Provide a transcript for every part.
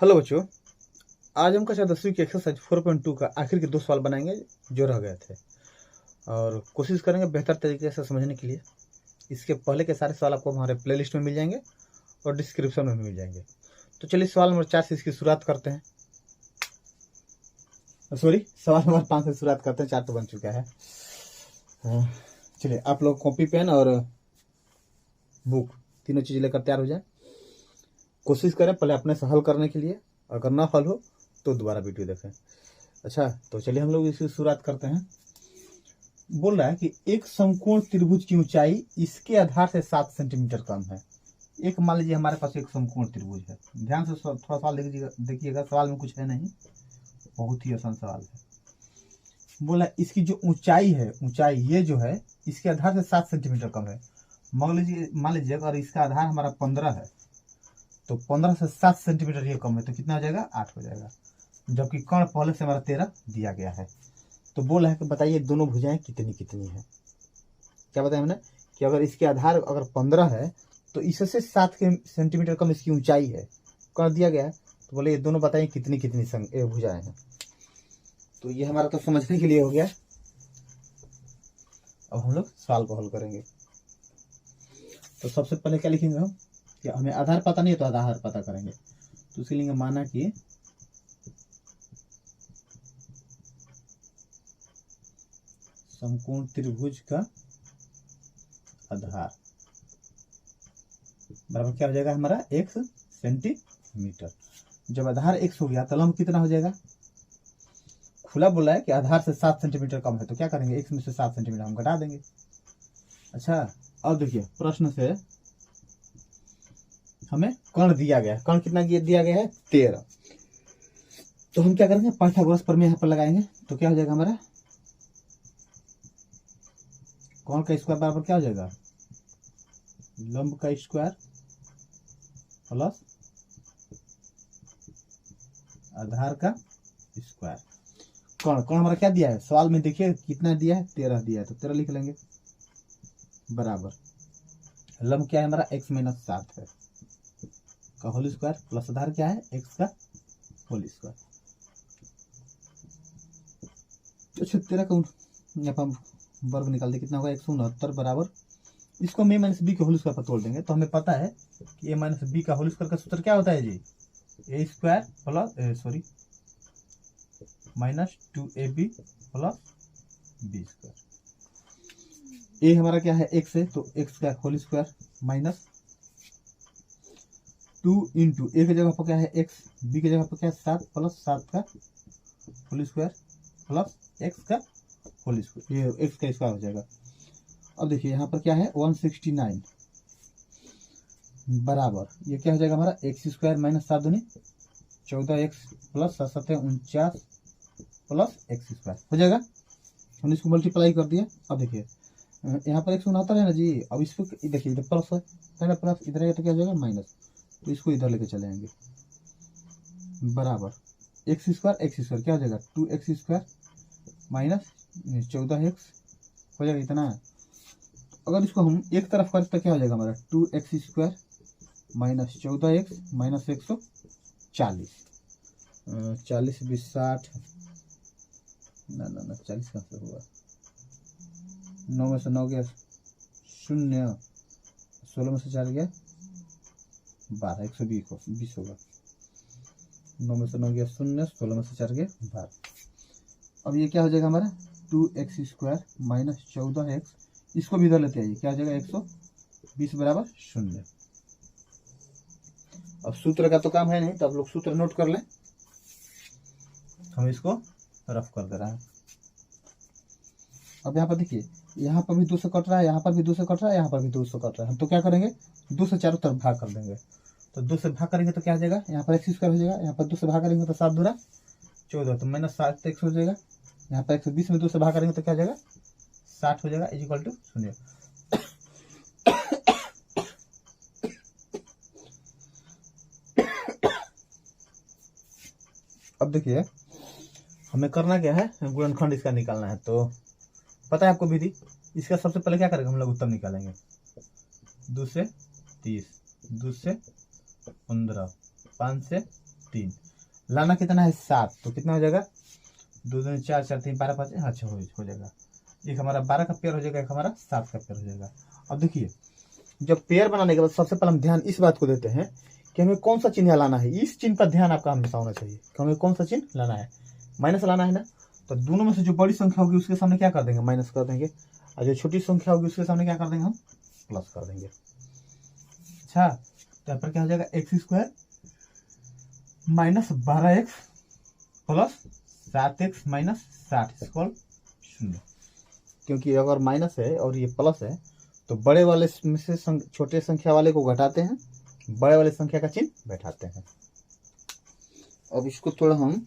Hello बच्चों, आज हम कक्षा 10वीं की एक्सरसाइज 4.2 का आखिर के 2 सवाल बनाएंगे जो रह गए थे और कोशिश करेंगे बेहतर तरीके से समझने के लिए। इसके पहले के सारे सवाल आपको हमारे प्लेलिस्ट में मिल जाएंगे और डिस्क्रिप्शन में भी मिल जाएंगे। तो चलिए सवाल नंबर 4 से इसकी शुरुआत करते हैं। सवाल नंबर 5 से शुरुआत करते हैं। 4 तो बन चुका है। चलिए आप लोग कॉपी पेन और बुक तीनों चीज़ लेकर तैयार हो जाए। कोशिश करें पहले अपने से हल करने के लिए, अगर ना हल हो तो दोबारा वीडियो देखें। अच्छा, तो चलिए हम लोग इसकी शुरुआत करते हैं। बोल रहा है कि एक समकोण त्रिभुज की ऊंचाई इसके आधार से 7 सेंटीमीटर कम है। एक मान लीजिए हमारे पास एक समकोण त्रिभुज है। ध्यान से थोड़ा सवाल देखिएगा, सवाल में कुछ है नहीं, बहुत ही आसान सवाल है। बोला इसकी जो ऊंचाई है, ऊंचाई ये जो है इसके आधार से 7 सेंटीमीटर कम है। मान लीजिए अगर इसका आधार हमारा 15 है तो 15 से 7 सेंटीमीटर ये कम है तो कितना हो जाएगा? 8 हो जाएगा। जबकि कर्ण पहले से हमारा 13 दिया गया है। तो बोला है कि बताइए दोनों भुजाएं कितनी कितनी है। क्या बताया हमने कि अगर इसके आधार अगर 15 है तो इससे 7 सेंटीमीटर कम इसकी ऊंचाई है, कर्ण दिया गया है। तो बोले ये दोनों बताइए कितनी कितनी भुजाएं हैं। तो ये हमारा तो समझने के लिए हो गया। अब हम लोग सवाल को हल करेंगे। तो सबसे पहले क्या लिखेंगे हम कि हमें आधार पता नहीं है तो आधार पता करेंगे। तो उसके लिए माना कि समकोण त्रिभुज का आधार बराबर क्या हो जाएगा हमारा? x centimetre. जब आधार x हो गया तो लंब कितना हो जाएगा? खुला बोला है कि आधार से 7 सेंटीमीटर कम है तो क्या करेंगे? x में से 7 सेंटीमीटर हम घटा देंगे। अच्छा, अब देखिए प्रश्न से हमें कर्ण दिया गया है। कर्ण कितना दिया गया है? 13। तो हम क्या करेंगे? पाइथागोरस प्रमेय यहाँ पर लगाएंगे। तो क्या हो जाएगा हमारा? कर्ण का स्क्वायर बराबर क्या हो जाएगा? लंब का स्क्वायर प्लस आधार का स्क्वायर। कर्ण हमारा क्या दिया है सवाल में? देखिए कितना दिया है? 13 दिया है तो 13 लिख लेंगे बराबर लंब क्या है हमारा? x - 7 है का होल स्क्वायर प्लस आधार क्या है? x का होल स्क्वायर। तो 13 का यहाँ पर वर्ग निकाल दे, कितना होगा? 169 बराबर इसको हम a - b के होल स्क्वायर पर तोड़ देंगे तो हमें पता है कि a - b का होल स्क्वायर का सूत्र क्या होता है जी? a square plus -2ab plus b square. a हमारा क्या है? x है तो x का whole square minus 2 into a की जगह पर क्या है? x, b की जगह पर क्या है? 7 प्लस 7 का होल स्क्वायर प्लस x का होल स्क्वायर, ये x का स्क्वायर हो जाएगा। अब देखिए यहाँ पर क्या है? 169 बराबर ये क्या हो जाएगा हमारा? x स्क्वायर माइनस 7 दूनी 14x plus 7 7 49 plus x square हो जाएगा। हमने इसको मल्टीप्लाई कर दिया। अब देखिए यहाँ पर 169 है ना जी। अब इसको देखिए इधर प्लस है ना, प्लस इधर है तो क्या हो जाएगा? माइनस। तो इसको इधर लेके चले आएंगे बराबर एक्स स्क्वायर क्या हो जाएगा? 2x स्क्वायर माइनस 14x हो जाएगा इतना। अगर इसको हम एक तरफ करें तो क्या हो जाएगा हमारा? 2x square minus 14x minus 140 40 20 60 ना 40 कहाँ से हुआ? 9 में से 9 गया 0, 16 में से 4 गया 12, 120 होगा। 9 में से 9 गया 0, 16 में से 4 गया 12। अब ये क्या हो जाएगा हमारा? 2x स्क्वायर माइनस 14x, इसको भी इधर लेते आइए, क्या हो जाएगा? 120 बराबर 0। अब सूत्र का तो काम है नहीं तो आप लोग सूत्र नोट कर लें, हम इसको रफ कर दे रहे हैं। अब यहाँ पर देखिए, यहाँ पर भी 2 से कट रहा है, यहाँ पर भी 2 से कट रहा है, यहाँ पर भी 2 से कट रहा है। हम तो क्या करेंगे? 2 से चारों तरफ भाग कर देंगे। तो 2 से भाग करेंगे तो क्या हो जाएगा? यहाँ पर x स्क्वायर हो जाएगा, यहाँ पर 2 से भाग करेंगे तो 7 दूना 14 तो माइनस 7 x हो जाएगा। यहाँ पर 120 में 2 से भाग करेंगे तो क्या हो जाएगा? 60 हो जाएगा इक्वल टू 0। अब देखिए हमें करना क्या है? गुणनखंड इसका निकालना है। तो पता है आपको विधि। इसका सबसे पहले क्या करेंगे? हम लोग उत्तर निकालेंगे। 2 से 30, 2 से 15, 5 से 3, लाना कितना है 7, तो कितना हो जाएगा 2 2 4 4 3 12 5, अच्छा हो जाएगा। एक हमारा 12 का पेयर हो जाएगा, एक हमारा 7 का पेयर हो जाएगा। अब देखिए जब पेयर बनाने के बाद सबसे पहले हम ध्यान इस बात को देते हैं कि हमें कौन सा चिन्ह लाना है। इस चिन्ह पर ध्यान आपका हमेशा होना चाहिए कि हमें कौन सा चिन्ह लाना है, माइनस लाना है ना। तो दोनों में से जो बड़ी संख्या होगी उसके सामने क्या कर देंगे, माइनस कर देंगे, और जो छोटी संख्या होगी उसके सामने क्या कर देंगे, हम प्लस कर देंगे। अच्छा, तो यहाँ पर क्या हो जाएगा x² minus 12x plus 7x minus 60 equal 0। क्योंकि अगर माइनस है और ये प्लस है तो बड़े वाले में से छोटे संख्या वाले को घटाते हैं, बड़े वाले संख्या का चिन्ह बैठाते हैं। अब इसको थोड़ा हम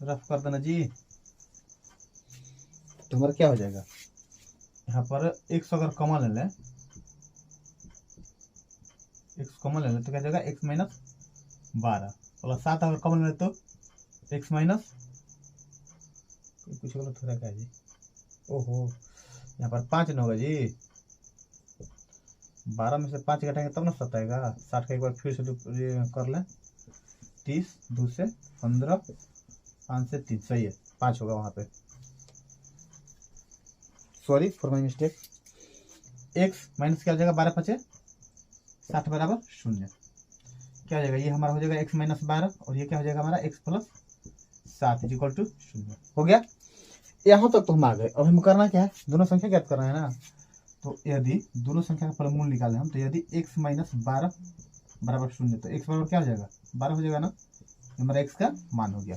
रफ कर देना जी, तो हमारा क्या हो जाएगा, यहाँ पर x अगर कॉमन ले लें, x कॉमन ले लें तो क्या जाएगा x माइनस 12 प्लस 7 अगर कॉमन ले तो x माइनस कुछ गलत हो रहा है क्या जी, ओहो यहाँ पर 5 न होगा जी, 12 में से 5 घटाएंगे तब ना 7 आएगा। 60 का एक बार फिर से कर लें, 30 2 से 15 5 से 3, सही है 5 होगा वहां पे, sorry for my mistake. x minus क्या हो जाएगा 12 5 60 बराबर 0, क्या हो जाएगा ये हमारा हो जाएगा x माइनस 12 और ये क्या हो जाएगा हमारा x प्लस 7 इक्वल टू 0 हो गया। यहाँ तक तो हम आ गए। अब हम करना क्या है, दोनों संख्या ज्ञात करना है ना। तो यदि दोनों संख्या का फॉर्मूला निकालें हम, तो यदि x माइनस 12 बराबर 0 तो x बराबर क्या हो जाएगा 12 हो जाएगा ना, हमारा x का मान हो गया।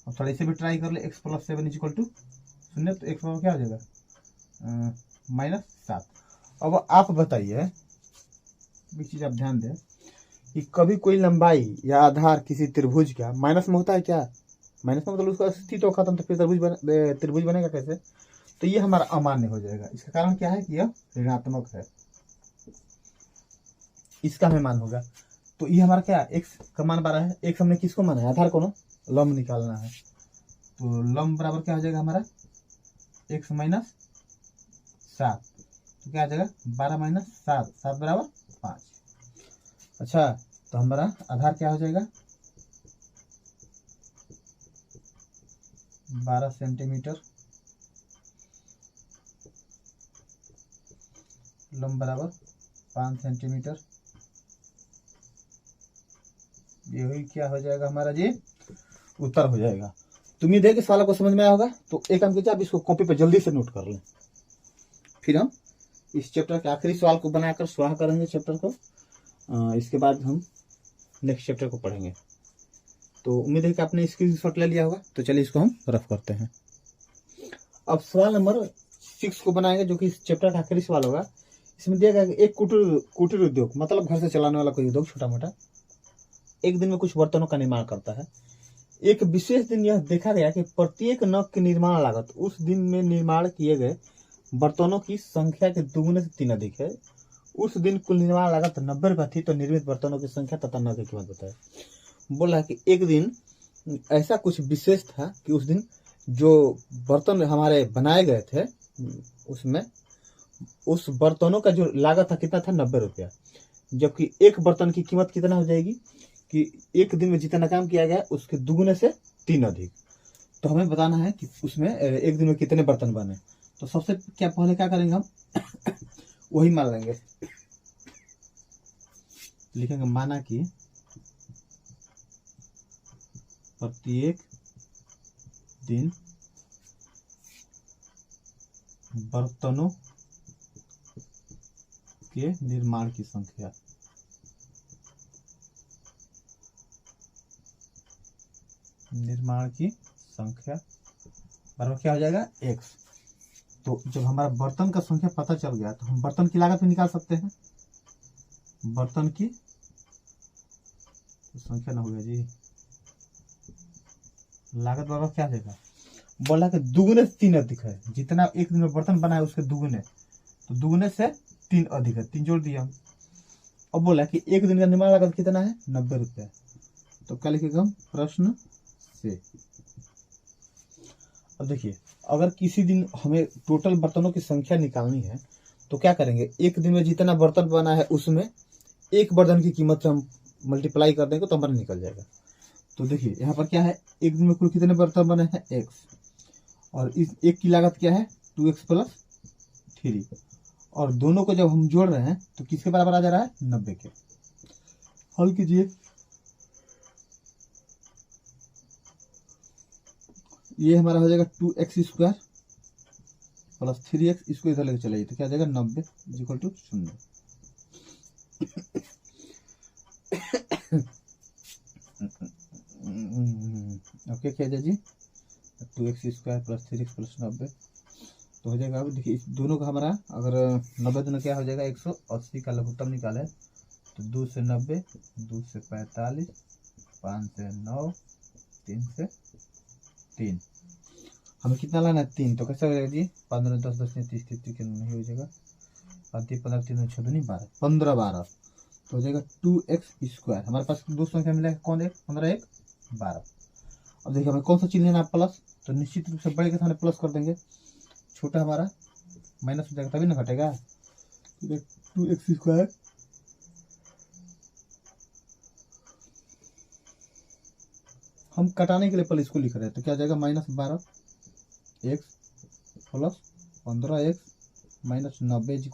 अब थोड़ा इसे भी ट्राई कर ले, x प्लस 7 इक्वल टू 0, तो x बराबर क्या हो जाएगा माइनस 7। अब आप बताइए एक चीज आप ध्यान दें कि कभी कोई लंबाई या आधार किसी त्रिभुज का माइनस में होता है क्या, माइनस में मतलब उसका अस्तित्व खत्म, तो फिर त्रिभुज बनेगा कैसे। तो ये हमारा अमान्य हो जाएगा। इसका कारण क्या है कि यह ऋणात्मक है, इसका हमें मान होगा। तो ये हमारा क्या x का मान 12 है, x हमने किसको माना है, आधार को ना, लंब निकालना है। तो लंब बराबर क्या हो जाएगा हमारा x माइनस 7, तो क्या आ जाएगा 12 माइनस 7, 7 बराबर 5। अच्छा, तो हमारा आधार क्या हो जाएगा 12 सेंटीमीटर, लंब बराबर 5 सेंटीमीटर, ये हुई क्या हो जाएगा हमारा जी उत्तर हो जाएगा। तो उम्मीद है कि सवाल को समझ में आया होगा। तो एक काम कीजिए, आप इसको कॉपी पे जल्दी से नोट कर लें, फिर हम इस चैप्टर के आखिरी सवाल को बनाकर स्वाहा करेंगे चैप्टर को। इसके बाद हम नेक्स्ट चैप्टर को पढ़ेंगे। तो उम्मीद है कि आपने स्क्रीनशॉट ले लिया होगा। तो चलिए इसको हम रफ करते हैं। अब सवाल नंबर 6 को बनाएंगे, जो कि इस चैप्टर का आखिरी सवाल होगा। इसमें दिया गया एक कुटीर उद्योग, मतलब घर से चलाने वाला कोई उद्योग छोटा मोटा, एक दिन में कुछ बर्तनों का निर्माण करता है। एक विशेष दिन यह देखा गया कि प्रत्येक नग की निर्माण लागत उस दिन में निर्माण किए गए बर्तनों की संख्या के दुगुने से 3 अधिक है। उस दिन कुल निर्माण लागत 90 रुपया थी, तो निर्मित बर्तनों की संख्या तथा नग की कीमत बताए। बोला है कि एक दिन ऐसा कुछ विशेष था कि उस दिन जो बर्तन हमारे बनाए गए थे उसमें उस बर्तनों का जो लागत था कितना था 90 रुपया, जबकि एक बर्तन की कीमत कितना हो जाएगी कि एक दिन में जितना काम किया गया उसके दुगुने से 3 अधिक। तो हमें बताना है कि उसमें एक दिन में कितने बर्तन बने। तो सबसे पहले क्या करेंगे हम वही मान लेंगे, लिखेंगे माना कि प्रत्येक दिन बर्तनों के निर्माण की संख्या बराबर क्या हो जाएगा x। तो जब हमारा बर्तन का संख्या पता चल गया तो हम बर्तन की लागत भी निकाल सकते हैं। बर्तन की तो संख्या ना हो गया जी, लागत बराबर क्या हो जाएगा, बोला कि दुगुने से 3 अधिक है। जितना एक दिन में बर्तन बना है उसके दुगुने, तो दुगुने से 3 अधिक है, 3 जोड़ दिया हम। अब बोला कि एक दिन का निर्माण लागत कितना है 90 रुपया। तो क्या लिखेगा हम प्रश्न से। अब देखिए, अगर किसी दिन हमें टोटल बर्तनों की संख्या निकालनी है तो क्या करेंगे, एक दिन में जितना बर्तन बना है उसमें एक बर्तन की कीमत से हम मल्टीप्लाई कर देंगे तो हमारा निकल जाएगा। तो देखिए यहाँ पर क्या है, एक दिन में कुल कितने बर्तन बने हैं x, और इस एक की लागत क्या है 2x + 3, और दोनों को जब हम जोड़ रहे हैं तो किसके बराबर आ जा रहा है 90 के। हल कीजिए, ये हमारा हो जाएगा 2x² + 3x, इसको इधर लेके चलाइए तो क्या आ जाएगा 90 = 0। ओके क्या जी 2x² + 3x + 90 तो हो जाएगा। अब देखिए इस दोनों का हमारा अगर 90 दोनों क्या हो जाएगा 180 का लघुत्तम निकाला है तो 2 से 90, 2 से 45, 5 से 9, 3 से 3, हमें कितना लाना है 3, तो कैसे हो जाएगा जी 15 10 10 30 30 के नहीं हो जाएगा 5 15 3 6 2 12 15 12 तो हो जाएगा 2x²। हमारे पास दो संख्या मिला है, कौन है 15 1 12। अब देखिए हमें कौन सा चिन्ह लेना प्लस, तो निश्चित रूप से बड़े के सामने प्लस कर देंगे, छोटा हमारा माइनस हो जाएगा तभी ना घटेगा। 2x², हम कटाने के लिए पहले इसको लिख रहे हैं तो क्या जाएगा -12x + 15x - 90 =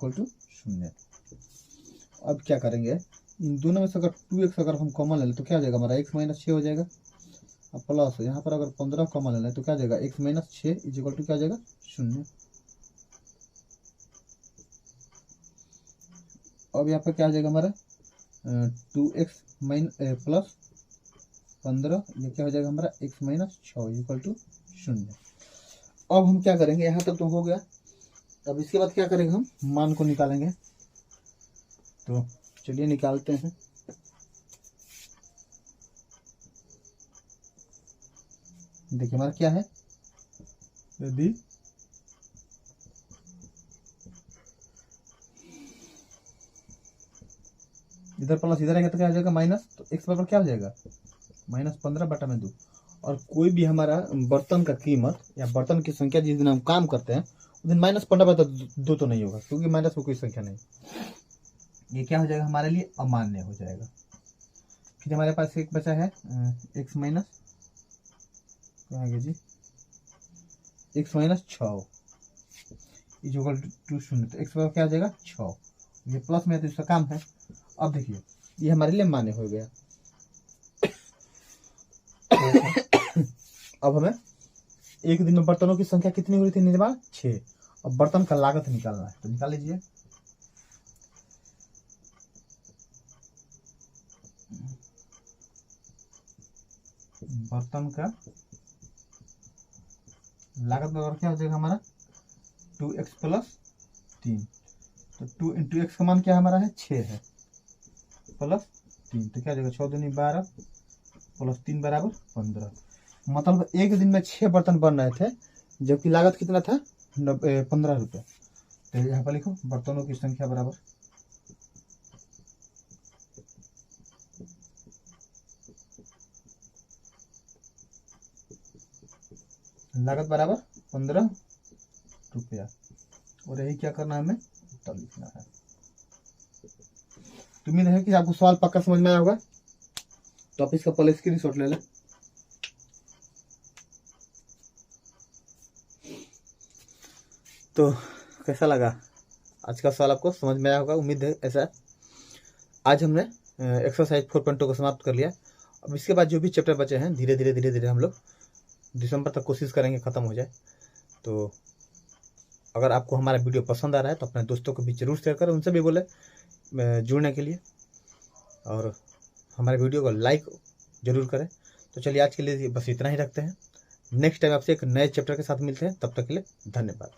0। अब क्या करेंगे, इन दोनों में से अगर 2x अगर हम कॉमन ले लें तो क्या हो जाएगा हमारा x - 6 हो जाएगा, अब प्लस यहाँ पर अगर 15 कॉमन ले लें तो क्या हो जाएगा x - 6 = क्या हो जाएगा 0। अब यहाँ पर क्या हो जाएगा हमारा 2x + 15, ये क्या हो जाएगा हमारा x - 6 = 0। अब हम क्या करेंगे, यहाँ तक तो हो गया। अब इसके बाद क्या करेंगे, हम मान को निकालेंगे। तो चलिए निकालते हैं। देखिए हमारा क्या है, यदि इधर प्लस इधर आएगा तो क्या हो जाएगा माइनस, तो x बराबर क्या हो जाएगा -15/2। और कोई भी हमारा बर्तन का कीमत या बर्तन की संख्या जिस दिन हम काम करते हैं उस दिन -15/2 तो नहीं होगा, क्योंकि माइनस में कोई संख्या नहीं। ये क्या हो जाएगा हमारे लिए अमान्य हो जाएगा। फिर हमारे पास एक बचा है x माइनस क्या है जी x - 6 = 0, तो x बराबर क्या हो जाएगा 6, ये प्लस में तो इसका काम है। अब देखिए ये हमारे लिए मान्य हो गया। अब हमें एक दिन में बर्तनों की संख्या कितनी हुई थी निर्माण 6, अब बर्तन का लागत निकालना है तो निकाल लीजिए। बर्तन का लागत बराबर क्या हो जाएगा हमारा 2x + 3, तो 2 × x का मान क्या हमारा है 6 है, +3 तो क्या हो जाएगा 6 दूनी 12 + 3 = 15। मतलब एक दिन में 6 बर्तन बन रहे थे, जबकि लागत कितना था 15 रुपये। तो यहाँ पर लिखो बर्तनों की संख्या बराबर लागत बराबर 15 रुपया, और यही क्या करना है हमें उत्तर लिखना है। तो उम्मीद है कि आपको सवाल पक्का समझ में आया होगा, तो आप इसका पहले स्क्रीनशॉट ले लें। तो कैसा लगा आज का सवाल, आपको समझ में आया होगा उम्मीद है ऐसा। आज हमने एक्सरसाइज 4.2 को समाप्त कर लिया। अब इसके बाद जो भी चैप्टर बचे हैं धीरे धीरे हम लोग दिसंबर तक कोशिश करेंगे ख़त्म हो जाए। तो अगर आपको हमारा वीडियो पसंद आ रहा है तो अपने दोस्तों को भी जरूर शेयर करें, उनसे भी बोले जुड़ने के लिए, और हमारे वीडियो को लाइक जरूर करें। तो चलिए आज के लिए बस इतना ही रखते हैं। नेक्स्ट टाइम आपसे एक नए चैप्टर के साथ मिलते हैं, तब तक के लिए धन्यवाद।